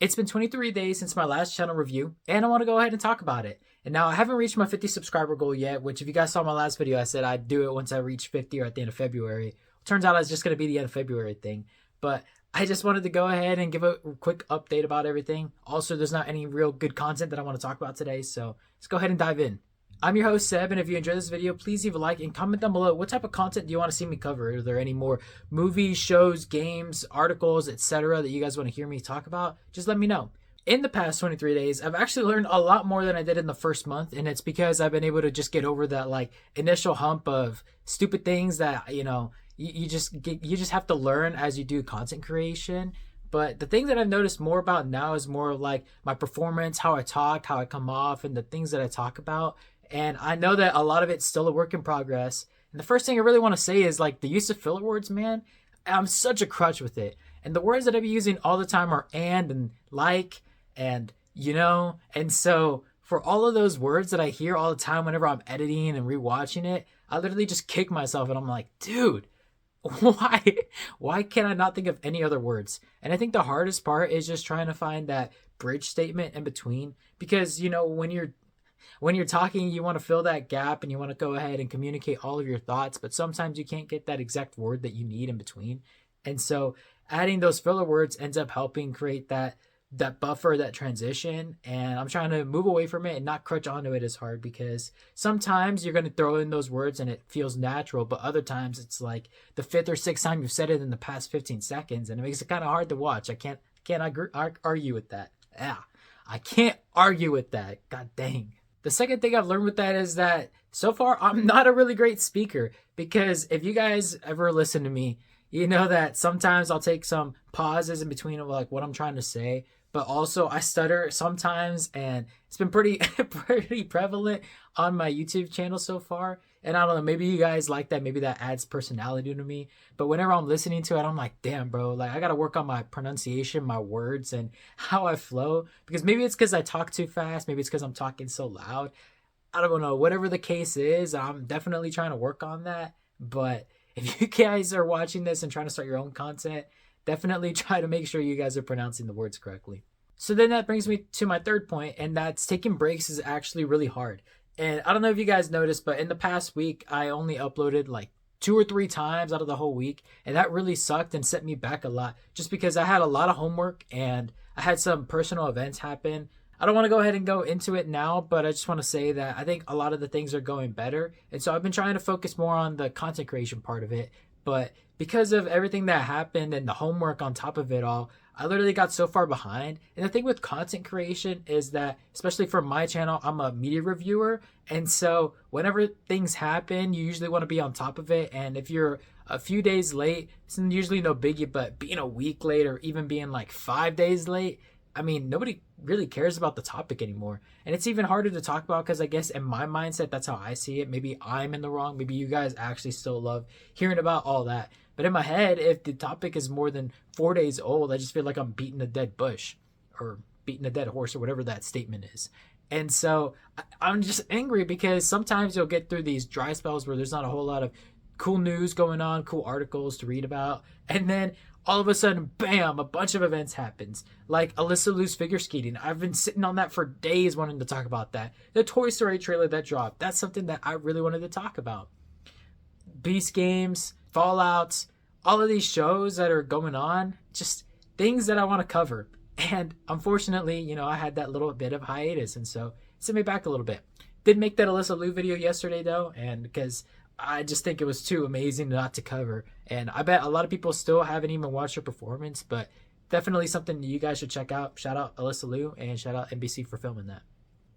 It's been 23 days since my last channel review, and I want to go ahead and talk about it. And now I haven't reached my 50 subscriber goal yet, which if you guys saw my last video, I said I'd do it once I reach 50 or at the end of February. Turns out it's just going to be the end of February thing. But I just wanted to go ahead and give a quick update about everything. Also, there's not any real good content that I want to talk about today, so let's go ahead and dive in. I'm your host, Seb, and if you enjoyed this video, please leave a like and comment down below what type of content do you want to see me cover. Are there any more movies, shows, games, articles, etc. that you guys want to hear me talk about? Just let me know. In the past 23 days, I've actually learned a lot more than I did in the first month, and it's because I've been able to just get over that initial hump of stupid things that, you just have to learn as you do content creation. But the thing that I've noticed more about now is more of like my performance, how I talk, how I come off, and the things that I talk about. And I know that a lot of it's still a work in progress. And the first thing I really want to say is the use of filler words, man. I'm such a crutch with it. And the words that I be using all the time are and like and and so for all of those words that I hear all the time whenever I'm editing and rewatching it, I literally just kick myself and I'm like, dude, why can't I not think of any other words? And I think the hardest part is just trying to find that bridge statement in between, because when you're talking, you want to fill that gap and you want to go ahead and communicate all of your thoughts, but sometimes you can't get that exact word that you need in between. And so adding those filler words ends up helping create that buffer, that transition. And I'm trying to move away from it and not crutch onto it as hard, because sometimes you're going to throw in those words and it feels natural, but other times it's like the fifth or sixth time you've said it in the past 15 seconds and it makes it kind of hard to watch. I can't argue with that. Yeah, I can't argue with that. God dang. The second thing I've learned with that is that so far I'm not a really great speaker, because if you guys ever listen to me, you know that sometimes I'll take some pauses in between of what I'm trying to say, but also I stutter sometimes, and it's been pretty prevalent on my YouTube channel so far. And I don't know, maybe you guys like that, maybe that adds personality to me. But whenever I'm listening to it, I'm like, damn, bro, I gotta work on my pronunciation, my words, and how I flow. Because maybe it's because I talk too fast, maybe it's because I'm talking so loud. I don't know, whatever the case is, I'm definitely trying to work on that. But if you guys are watching this and trying to start your own content, definitely try to make sure you guys are pronouncing the words correctly. So then that brings me to my third point, and that's taking breaks is actually really hard. And I don't know if you guys noticed, but in the past week, I only uploaded 2 or 3 times out of the whole week. And that really sucked and set me back a lot, just because I had a lot of homework and I had some personal events happen. I don't want to go ahead and go into it now, but I just want to say that I think a lot of the things are going better. And so I've been trying to focus more on the content creation part of it. But because of everything that happened and the homework on top of it all, I literally got so far behind. And the thing with content creation is that, especially for my channel, I'm a media reviewer. And so whenever things happen, you usually want to be on top of it. And if you're a few days late, it's usually no biggie, but being a week late or even being 5 days late, I mean, nobody really cares about the topic anymore. And it's even harder to talk about because I guess in my mindset, that's how I see it. Maybe I'm in the wrong. Maybe you guys actually still love hearing about all that. But in my head, if the topic is more than 4 days old, I just feel like I'm beating a dead bush or beating a dead horse or whatever that statement is. And so I'm just angry because sometimes you'll get through these dry spells where there's not a whole lot of cool news going on, cool articles to read about. And then all of a sudden, bam, a bunch of events happens. Like Alyssa Liu's figure skating. I've been sitting on that for days wanting to talk about that. The Toy Story trailer that dropped. That's something that I really wanted to talk about. Beast Games, Fallouts, all of these shows that are going on. Just things that I want to cover. And unfortunately, I had that little bit of hiatus. And so it sent me back a little bit. Did make that Alyssa Liu video yesterday, though. And because I just think it was too amazing not to cover. And I bet a lot of people still haven't even watched her performance, but definitely something you guys should check out. Shout out Alyssa Liu and shout out NBC for filming that.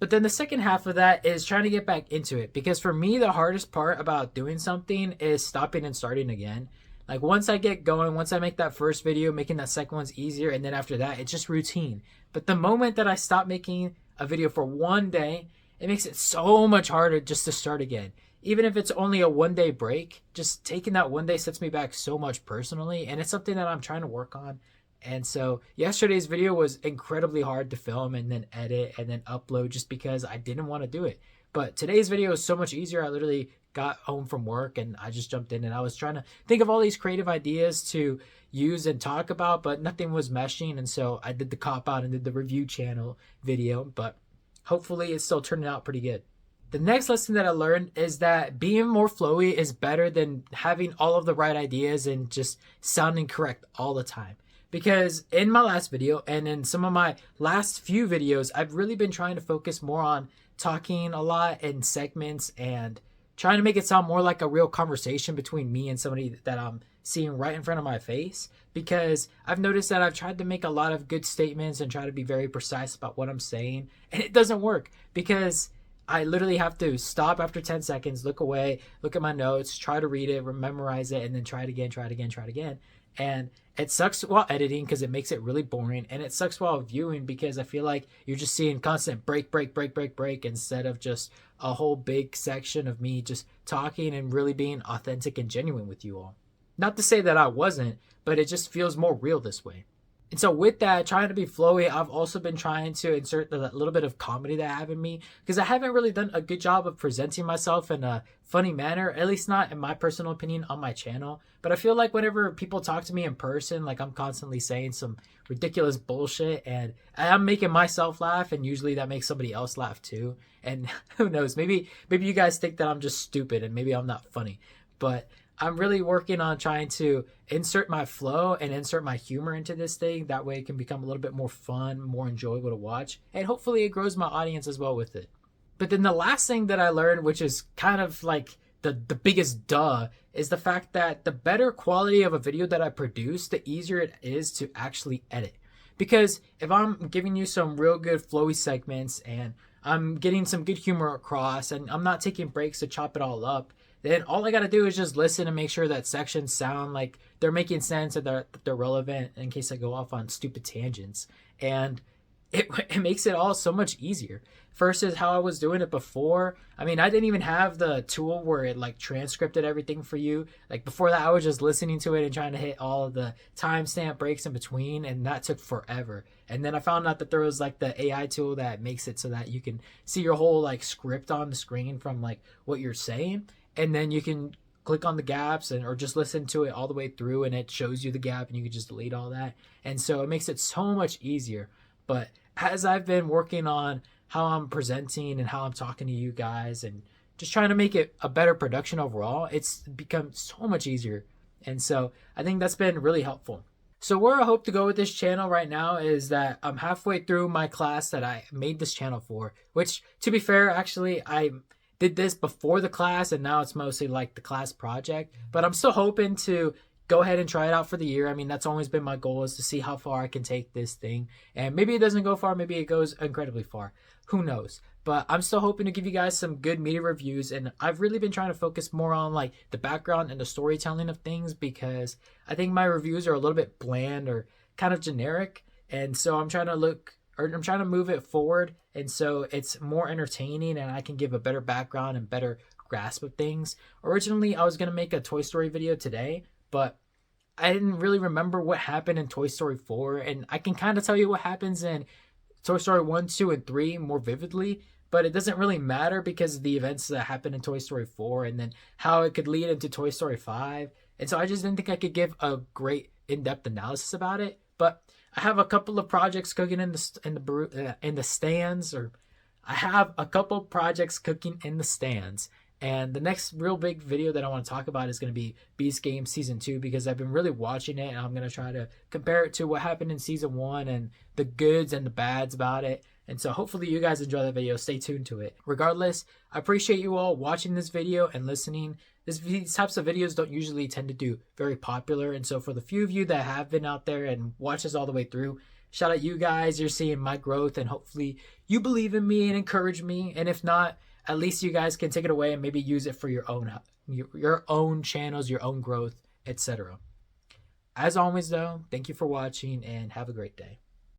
But then the second half of that is trying to get back into it, because for me, the hardest part about doing something is stopping and starting again. Once I get going, once I make that first video, making that second one's easier. And then after that, it's just routine. But the moment that I stop making a video for one day, it makes it so much harder just to start again. Even if it's only a 1 day break, just taking that 1 day sets me back so much personally. And it's something that I'm trying to work on. And so yesterday's video was incredibly hard to film and then edit and then upload, just because I didn't want to do it. But today's video is so much easier. I literally got home from work and I just jumped in and I was trying to think of all these creative ideas to use and talk about, but nothing was meshing. And so I did the cop out and did the review channel video, but hopefully it's still turning out pretty good. The next lesson that I learned is that being more flowy is better than having all of the right ideas and just sounding correct all the time. Because in my last video and in some of my last few videos, I've really been trying to focus more on talking a lot in segments and trying to make it sound more like a real conversation between me and somebody that I'm seeing right in front of my face. Because I've noticed that I've tried to make a lot of good statements and try to be very precise about what I'm saying, and it doesn't work because I literally have to stop after 10 seconds, look away, look at my notes, try to read it, memorize it, and then try it again, try it again, try it again. And it sucks while editing because it makes it really boring. And it sucks while viewing because I feel like you're just seeing constant break, break, break, break, break instead of just a whole big section of me just talking and really being authentic and genuine with you all. Not to say that I wasn't, but it just feels more real this way. And so with that, trying to be flowy, I've also been trying to insert a little bit of comedy that I have in me because I haven't really done a good job of presenting myself in a funny manner, at least not in my personal opinion on my channel. But I feel like whenever people talk to me in person, like I'm constantly saying some ridiculous bullshit and I'm making myself laugh, and usually that makes somebody else laugh too. And who knows, maybe you guys think that I'm just stupid and maybe I'm not funny, but I'm really working on trying to insert my flow and insert my humor into this thing. That way it can become a little bit more fun, more enjoyable to watch. And hopefully it grows my audience as well with it. But then the last thing that I learned, which is kind of like the biggest duh, is the fact that the better quality of a video that I produce, the easier it is to actually edit. Because if I'm giving you some real good flowy segments and I'm getting some good humor across and I'm not taking breaks to chop it all up, then all I got to do is just listen and make sure that sections sound like they're making sense and they're relevant in case I go off on stupid tangents. And it makes it all so much easier versus how I was doing it before. I mean, I didn't even have the tool where it like transcripted everything for you. Like before that, I was just listening to it and trying to hit all of the timestamp breaks in between, and that took forever. And then I found out that there was like the AI tool that makes it so that you can see your whole like script on the screen from like what you're saying. And then you can click on the gaps or just listen to it all the way through and it shows you the gap and you can just delete all that. And so it makes it so much easier. But as I've been working on how I'm presenting and how I'm talking to you guys and just trying to make it a better production overall, it's become so much easier. And so I think that's been really helpful. So where I hope to go with this channel right now is that I'm halfway through my class that I made this channel for, which to be fair, actually, I did this before the class and now it's mostly like the class project, but I'm still hoping to go ahead and try it out for the year. I mean, that's always been my goal, is to see how far I can take this thing. And maybe it doesn't go far, maybe it goes incredibly far. Who knows? But I'm still hoping to give you guys some good media reviews, and I've really been trying to focus more on like the background and the storytelling of things because I think my reviews are a little bit bland or kind of generic. And so I'm trying to move it forward, and so it's more entertaining and I can give a better background and better grasp of things. Originally, I was going to make a Toy Story video today, but I didn't really remember what happened in Toy Story 4, and I can kind of tell you what happens in Toy Story 1, 2, and 3 more vividly, but it doesn't really matter because of the events that happened in Toy Story 4 and then how it could lead into Toy Story 5. And so I just didn't think I could give a great in-depth analysis about it, but I have a couple of projects cooking in the stands, or I have a couple projects cooking in the stands. And the next real big video that I want to talk about is going to be Beast Game Season 2 because I've been really watching it and I'm going to try to compare it to what happened in Season 1 and the goods and the bads about it. And so hopefully you guys enjoy that video. Stay tuned to it. Regardless, I appreciate you all watching this video and listening. These types of videos don't usually tend to do very popular. And so for the few of you that have been out there and watched this all the way through, shout out you guys. You're seeing my growth and hopefully you believe in me and encourage me. And if not, at least you guys can take it away and maybe use it for your own channels, your own growth, etc. As always though, thank you for watching and have a great day.